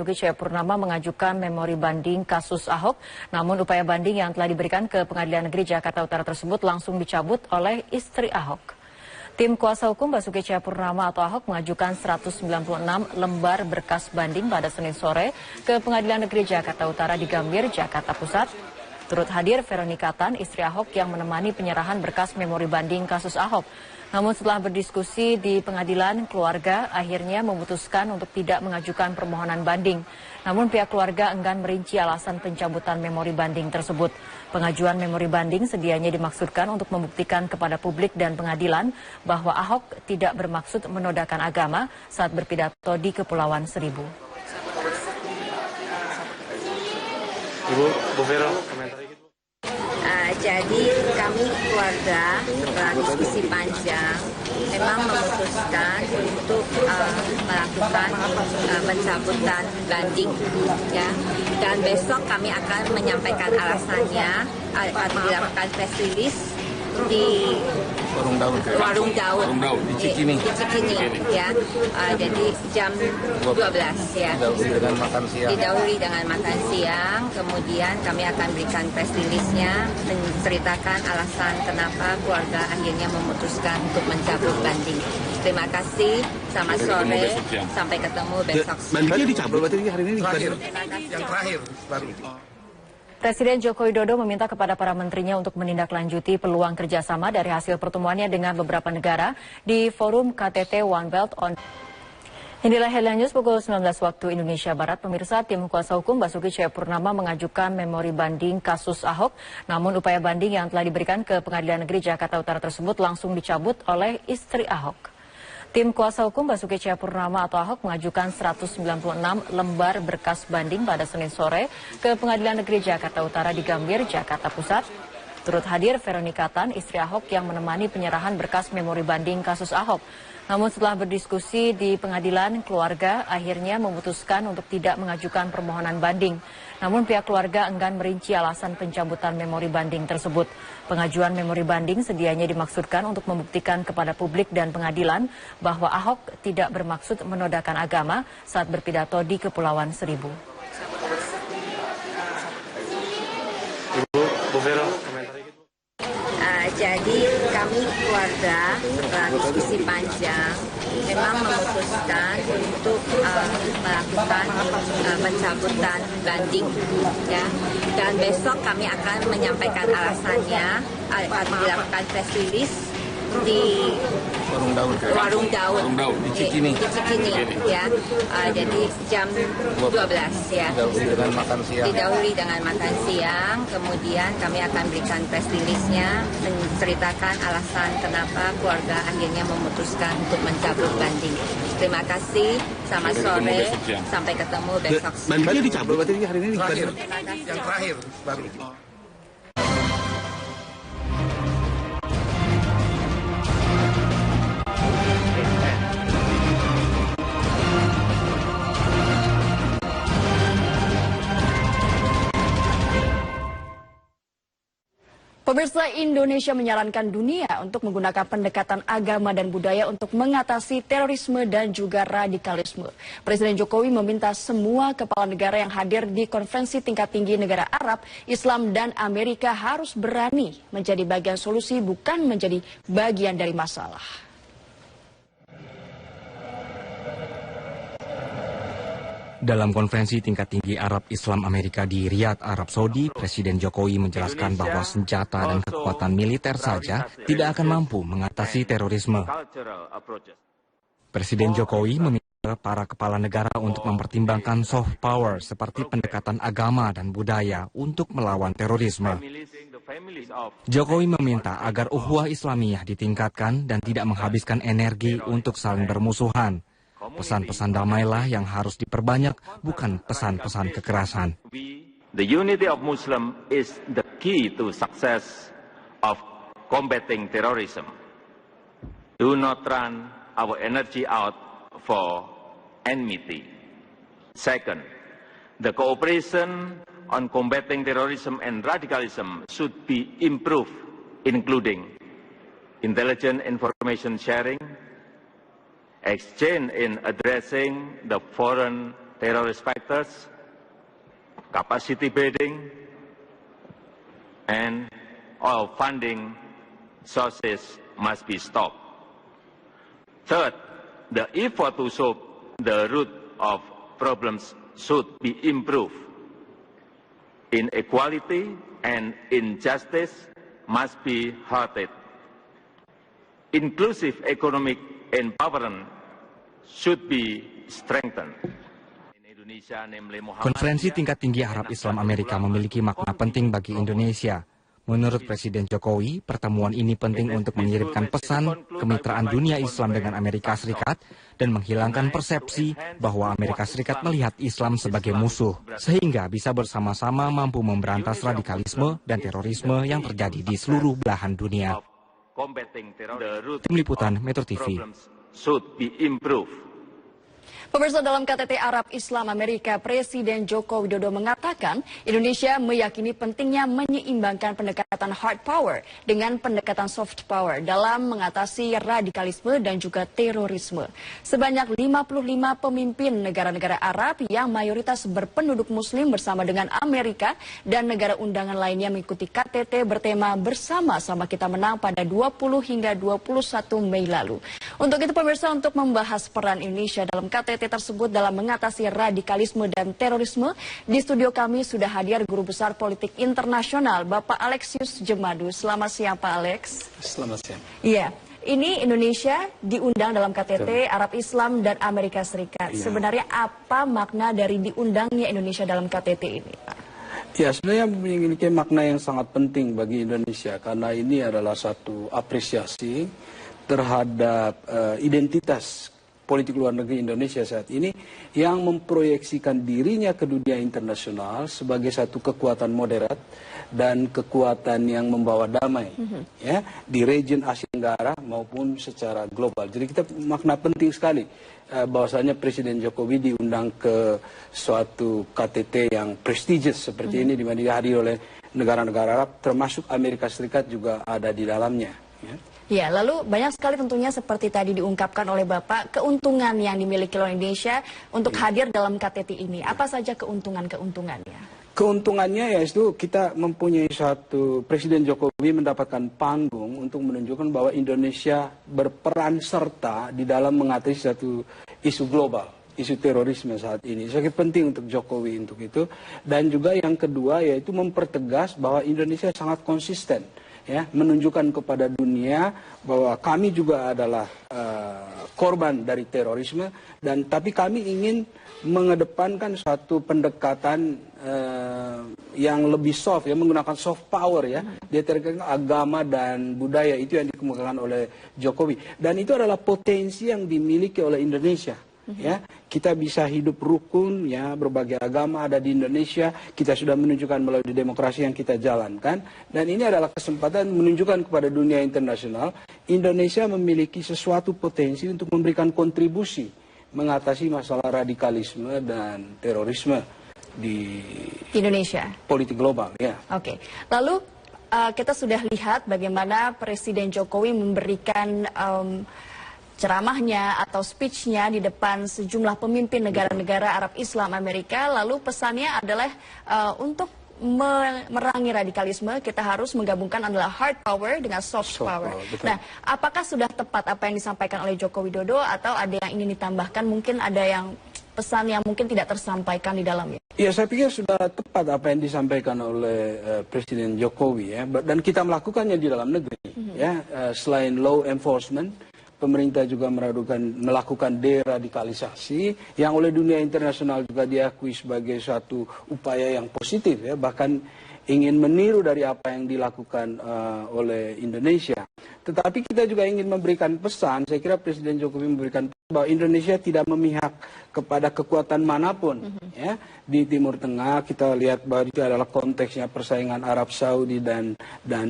Basuki Cahayapurnama mengajukan memori banding kasus Ahok, namun upaya banding yang telah diberikan ke Pengadilan Negeri Jakarta Utara tersebut langsung dicabut oleh istri Ahok. Tim kuasa hukum Basuki Cahayapurnama atau Ahok mengajukan 196 lembar berkas banding pada Senin sore ke Pengadilan Negeri Jakarta Utara di Gambir, Jakarta Pusat. Turut hadir Veronika Tan, istri Ahok yang menemani penyerahan berkas memori banding kasus Ahok. Namun setelah berdiskusi di pengadilan, keluarga akhirnya memutuskan untuk tidak mengajukan permohonan banding. Namun pihak keluarga enggan merinci alasan pencabutan memori banding tersebut. Pengajuan memori banding sedianya dimaksudkan untuk membuktikan kepada publik dan pengadilan bahwa Ahok tidak bermaksud menodaikan agama saat berpidato di Kepulauan Seribu. Ibu, Bu Vero, komentar dikit. Jadi kami keluarga setelah diskusi panjang memang memutuskan untuk melakukan pencabutan banding, ya. Dan besok kami akan menyampaikan alasannya, akan dilakukan press release di Warung Daun di Cikini, ya. Jadi jam 12 ya. Didahului dengan makan siang, kemudian kami akan berikan press release-nya menceritakan alasan kenapa keluarga akhirnya memutuskan untuk mencabut banding. Terima kasih, selamat sore, sampai ketemu besok. Bandingnya dicabut berarti hari ini yang terakhir baru. Presiden Joko Widodo meminta kepada para menterinya untuk menindaklanjuti peluang kerjasama dari hasil pertemuannya dengan beberapa negara di forum KTT One Belt on. Inilah headline news pukul 19 waktu Indonesia Barat. Pemirsa, tim kuasa hukum Basuki Cahayapurnama mengajukan memori banding kasus Ahok. Namun upaya banding yang telah diberikan ke Pengadilan Negeri Jakarta Utara tersebut langsung dicabut oleh istri Ahok. Tim kuasa hukum Basuki Cahayapurnama atau Ahok mengajukan 196 lembar berkas banding pada Senin sore ke Pengadilan Negeri Jakarta Utara di Gambir, Jakarta Pusat. Turut hadir Veronika Tan, istri Ahok yang menemani penyerahan berkas memori banding kasus Ahok. Namun setelah berdiskusi di pengadilan, keluarga akhirnya memutuskan untuk tidak mengajukan permohonan banding. Namun pihak keluarga enggan merinci alasan pencabutan memori banding tersebut. Pengajuan memori banding sedianya dimaksudkan untuk membuktikan kepada publik dan pengadilan bahwa Ahok tidak bermaksud menodaikan agama saat berpidato di Kepulauan Seribu. Ibu, Bu Vero, komentar dikit. Jadi kami keluarga setelah diskusi panjang memang memutuskan untuk melakukan pencabutan banding, ya. Dan besok kami akan menyampaikan alasannya, akan dilakukan press release di Warung Daun di Cikini, ya. Jadi jam 12 ya. Didahului dengan makan siang, kemudian kami akan berikan press release-nya menceritakan alasan kenapa keluarga akhirnya memutuskan untuk mencabut banding. Terima kasih, selamat sore, sampai ketemu besok. Bandingnya dicabut berarti hari ini yang terakhir baru. Pemirsa, Indonesia menyarankan dunia untuk menggunakan pendekatan agama dan budaya untuk mengatasi terorisme dan juga radikalisme. Presiden Jokowi meminta semua kepala negara yang hadir di konferensi tingkat tinggi negara Arab, Islam, dan Amerika harus berani menjadi bagian solusi, bukan menjadi bagian dari masalah. Dalam konferensi tingkat tinggi Arab Islam Amerika di Riyadh, Arab Saudi, Presiden Jokowi menjelaskan bahwa senjata dan kekuatan militer saja tidak akan mampu mengatasi terorisme. Presiden Jokowi meminta para kepala negara untuk mempertimbangkan soft power seperti pendekatan agama dan budaya untuk melawan terorisme. Jokowi meminta agar ukhuwah Islamiyah ditingkatkan dan tidak menghabiskan energi untuk saling bermusuhan. Pesan-pesan damailah yang harus diperbanyak, bukan pesan-pesan kekerasan. The unity of Muslim is the key to success of combating terrorism. Do not run our energy out for enmity. Second, the cooperation on combating terrorism and radicalism should be improved, including intelligent information sharing, exchange in addressing the foreign terrorist factors, capacity building, and all funding sources must be stopped. Third, the effort to solve the root of problems should be improved. Inequality and injustice must be halted. Inclusive economic empowerment should be strengthened. Konferensi tingkat tinggi Arab Islam Amerika memiliki makna penting bagi Indonesia. Menurut Presiden Jokowi, pertemuan ini penting untuk mengirimkan pesan kemitraan dunia Islam dengan Amerika Serikat dan menghilangkan persepsi bahwa Amerika Serikat melihat Islam sebagai musuh, sehingga bisa bersama-sama mampu memberantas radikalisme dan terorisme yang terjadi di seluruh belahan dunia. Tim Liputan Metro TV. Pemirsa, dalam KTT Arab Islam Amerika, Presiden Joko Widodo mengatakan Indonesia meyakini pentingnya menyeimbangkan pendekatan hard power dengan pendekatan soft power dalam mengatasi radikalisme dan juga terorisme. Sebanyak 55 pemimpin negara-negara Arab yang mayoritas berpenduduk Muslim bersama dengan Amerika dan negara undangan lainnya mengikuti KTT bertema Bersama-sama Kita Menang pada 20 hingga 21 Mei lalu. Untuk itu pemirsa, untuk membahas peran Indonesia dalam KTT tersebut dalam mengatasi radikalisme dan terorisme, di studio kami sudah hadir Guru Besar Politik Internasional Bapak Alexius Jemadu. Selamat siang Pak Alex. Selamat siang. Iya, ini Indonesia diundang dalam KTT Arab Islam dan Amerika Serikat. Ya. Sebenarnya apa makna dari diundangnya Indonesia dalam KTT ini, Pak? Ya, sebenarnya memiliki makna yang sangat penting bagi Indonesia karena ini adalah satu apresiasi terhadap identitas politik luar negeri Indonesia saat ini yang memproyeksikan dirinya ke dunia internasional sebagai satu kekuatan moderat dan kekuatan yang membawa damai ya di region Asia Tenggara maupun secara global. Jadi kita makna penting sekali bahwasanya Presiden Jokowi diundang ke suatu KTT yang prestigious seperti ini di mana dihadiri oleh negara-negara Arab termasuk Amerika Serikat juga ada di dalamnya ya. Ya, lalu banyak sekali tentunya seperti tadi diungkapkan oleh Bapak, keuntungan yang dimiliki oleh Indonesia untuk hadir dalam KTT ini. Apa saja keuntungannya? Keuntungannya yaitu kita mempunyai satu, Presiden Jokowi mendapatkan panggung untuk menunjukkan bahwa Indonesia berperan serta di dalam mengatasi satu isu global, isu terorisme saat ini. Sangat penting untuk Jokowi untuk itu. Dan juga yang kedua yaitu mempertegas bahwa Indonesia sangat konsisten. Ya, menunjukkan kepada dunia bahwa kami juga adalah korban dari terorisme dan tapi kami ingin mengedepankan suatu pendekatan yang lebih soft ya, menggunakan soft power ya, dia terkait agama dan budaya itu yang dikemukakan oleh Jokowi dan itu adalah potensi yang dimiliki oleh Indonesia. Ya, kita bisa hidup rukun ya, berbagai agama ada di Indonesia, kita sudah menunjukkan melalui demokrasi yang kita jalankan dan ini adalah kesempatan menunjukkan kepada dunia internasional Indonesia memiliki sesuatu potensi untuk memberikan kontribusi mengatasi masalah radikalisme dan terorisme di Indonesia politik global ya. Oke. Lalu kita sudah lihat bagaimana Presiden Jokowi memberikan ceramahnya atau speech-nya di depan sejumlah pemimpin negara-negara Arab Islam Amerika, lalu pesannya adalah untuk memerangi radikalisme kita harus menggabungkan adalah hard power dengan soft power. Nah, apakah sudah tepat apa yang disampaikan oleh Joko Widodo atau ada yang ingin ditambahkan, mungkin ada yang pesan yang mungkin tidak tersampaikan di dalamnya? Ya, saya pikir sudah tepat apa yang disampaikan oleh Presiden Jokowi ya, dan kita melakukannya di dalam negeri ya. Selain law enforcement, pemerintah juga melakukan deradikalisasi yang oleh dunia internasional juga diakui sebagai suatu upaya yang positif ya, bahkan ingin meniru dari apa yang dilakukan oleh Indonesia. Tetapi kita juga ingin memberikan pesan, saya kira Presiden Jokowi memberikan pesan bahwa Indonesia tidak memihak kepada kekuatan manapun ya di Timur Tengah. Kita lihat bahwa itu adalah konteksnya persaingan Arab Saudi dan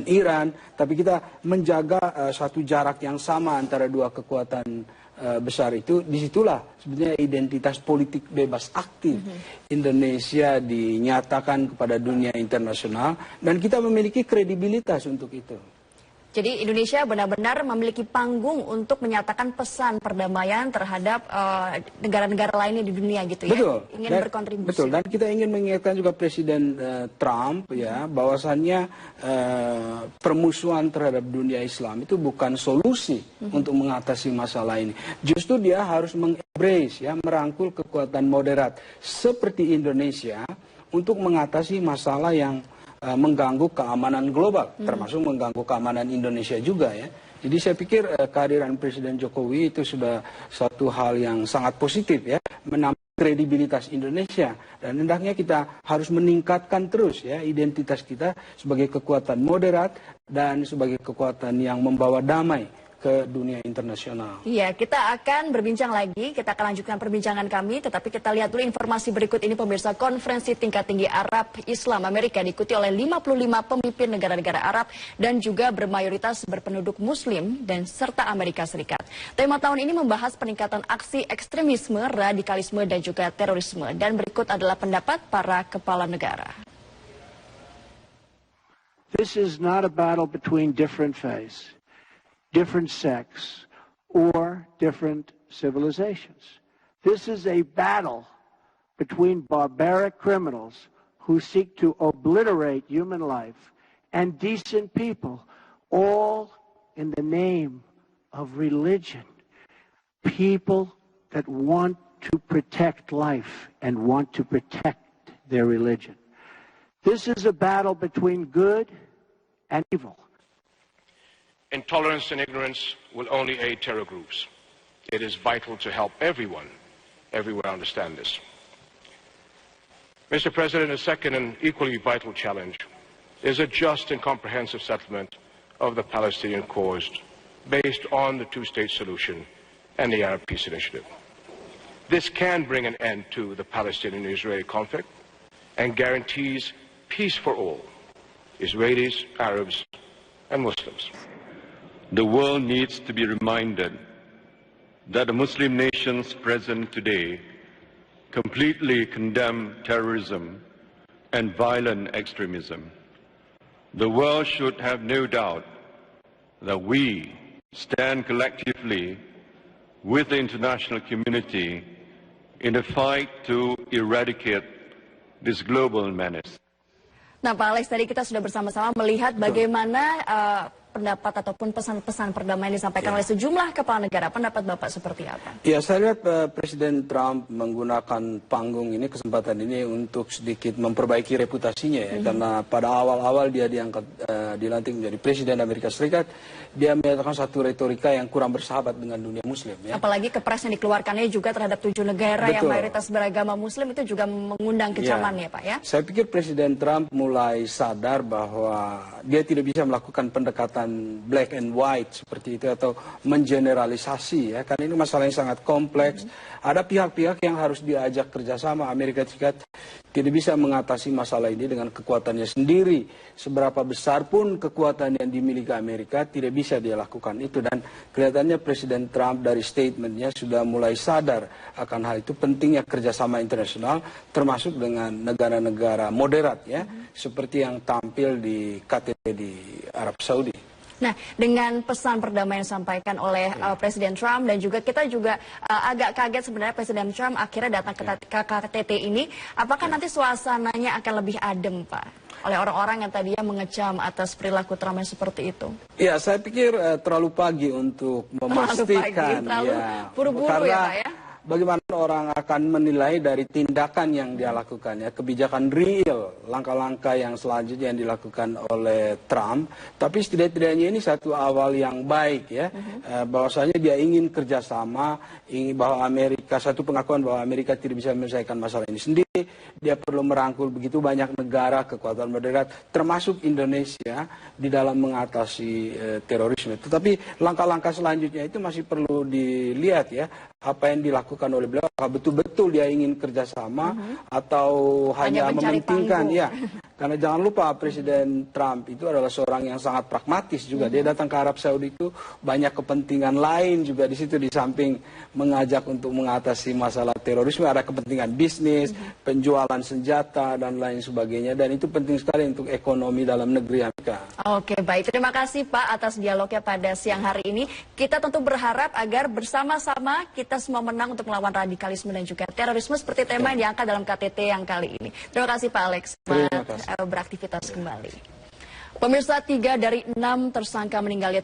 Iran, tapi kita menjaga satu jarak yang sama antara dua kekuatan besar itu. Disitulah sebenarnya identitas politik bebas aktif Indonesia dinyatakan kepada dunia internasional dan kita memiliki kredibilitas untuk itu. Jadi Indonesia benar-benar memiliki panggung untuk menyatakan pesan perdamaian terhadap negara-negara lainnya di dunia gitu ya. Betul. Ingin berkontribusi. Betul. Dan kita ingin mengingatkan juga Presiden Trump ya bahwasannya permusuhan terhadap dunia Islam itu bukan solusi untuk mengatasi masalah ini. Justru dia harus mengembrace ya, merangkul kekuatan moderat seperti Indonesia untuk mengatasi masalah yang mengganggu keamanan global, termasuk mengganggu keamanan Indonesia juga ya. Jadi saya pikir kehadiran Presiden Jokowi itu sudah satu hal yang sangat positif ya, menambah kredibilitas Indonesia dan hendaknya kita harus meningkatkan terus ya identitas kita sebagai kekuatan moderat dan sebagai kekuatan yang membawa damai ke dunia internasional. Iya, kita akan berbincang lagi, kita akan lanjutkan perbincangan kami, tetapi kita lihat dulu informasi berikut ini pemirsa. Konferensi tingkat tinggi Arab Islam Amerika diikuti oleh 55 pemimpin negara-negara Arab dan juga bermayoritas berpenduduk Muslim dan serta Amerika Serikat. Tema tahun ini membahas peningkatan aksi ekstremisme, radikalisme dan juga terorisme. Dan berikut adalah pendapat para kepala negara. This is not a battle between different faiths, different sects, or different civilizations. This is a battle between barbaric criminals who seek to obliterate human life and decent people, all in the name of religion. People that want to protect life and want to protect their religion. This is a battle between good and evil. Intolerance and ignorance will only aid terror groups. It is vital to help everyone everywhere understand this. Mr. President, a second and equally vital challenge is a just and comprehensive settlement of the Palestinian cause based on the two-state solution and the Arab Peace Initiative. This can bring an end to the Palestinian-Israeli conflict and guarantees peace for all, Israelis, Arabs, and Muslims. The world needs to be reminded that the Muslim nations present today completely condemn terrorism and violent extremism. The world should have no doubt that we stand collectively with the international community in the fight to eradicate this global menace. Nah, Pak Alex, tadi kita sudah bersama-sama melihat bagaimana pendapat ataupun pesan-pesan perdamaian disampaikan oleh sejumlah kepala negara. Pendapat Bapak seperti apa? Ya, saya lihat Presiden Trump menggunakan panggung ini, kesempatan ini untuk sedikit memperbaiki reputasinya ya. Karena pada awal-awal dia dilantik menjadi Presiden Amerika Serikat, dia menyatakan satu retorika yang kurang bersahabat dengan dunia Muslim ya. Apalagi kepres yang dikeluarkannya juga terhadap 7 negara yang mayoritas beragama Muslim itu juga mengundang kecaman ya Pak ya. Saya pikir Presiden Trump mulai sadar bahwa dia tidak bisa melakukan pendekatan black and white seperti itu atau mengeneralisasi ya, karena ini masalah yang sangat kompleks. Ada pihak-pihak yang harus diajak kerjasama. Amerika Serikat tidak bisa mengatasi masalah ini dengan kekuatannya sendiri. Seberapa besar pun kekuatan yang dimiliki Amerika tidak bisa dia lakukan itu, dan kelihatannya Presiden Trump dari statementnya sudah mulai sadar akan hal itu, pentingnya kerjasama internasional termasuk dengan negara-negara moderat ya, seperti yang tampil di KTT di Arab Saudi. Nah, dengan pesan perdamaian yang disampaikan oleh Presiden Trump dan juga kita juga agak kaget sebenarnya Presiden Trump akhirnya datang ke KTT ini. Apakah nanti suasananya akan lebih adem, Pak? Oleh orang-orang yang tadinya mengecam atas perilaku Trump yang seperti itu. Ya, saya pikir terlalu pagi untuk memastikan. Terlalu buru-buru ya, Pak ya? Bagaimana orang akan menilai dari tindakan yang dia lakukan ya, kebijakan real, langkah-langkah yang selanjutnya yang dilakukan oleh Trump. Tapi setidaknya ini satu awal yang baik ya, bahwasanya dia ingin kerjasama, ingin bahwa Amerika, satu pengakuan bahwa Amerika tidak bisa menyelesaikan masalah ini sendiri. Dia perlu merangkul begitu banyak negara, kekuatan moderat, termasuk Indonesia di dalam mengatasi terorisme. Tetapi langkah-langkah selanjutnya itu masih perlu dilihat ya, apa yang dilakukan oleh beliau, apakah betul-betul dia ingin kerjasama atau hanya mementingkan ya Karena jangan lupa Presiden Trump itu adalah seorang yang sangat pragmatis juga. Dia datang ke Arab Saudi itu banyak kepentingan lain juga di situ, di samping mengajak untuk mengatasi masalah terorisme, ada kepentingan bisnis, penjualan senjata dan lain sebagainya, dan itu penting sekali untuk ekonomi dalam negeri Amerika. Oke, baik. Terima kasih Pak atas dialognya pada siang hari ini. Kita tentu berharap agar bersama-sama kita semua menang untuk melawan radikalisme dan juga terorisme seperti tema yang diangkat dalam KTT yang kali ini. Terima kasih Pak Alex. Selamat beraktivitas kembali. Pemirsa, 3 dari 6 tersangka meninggalnya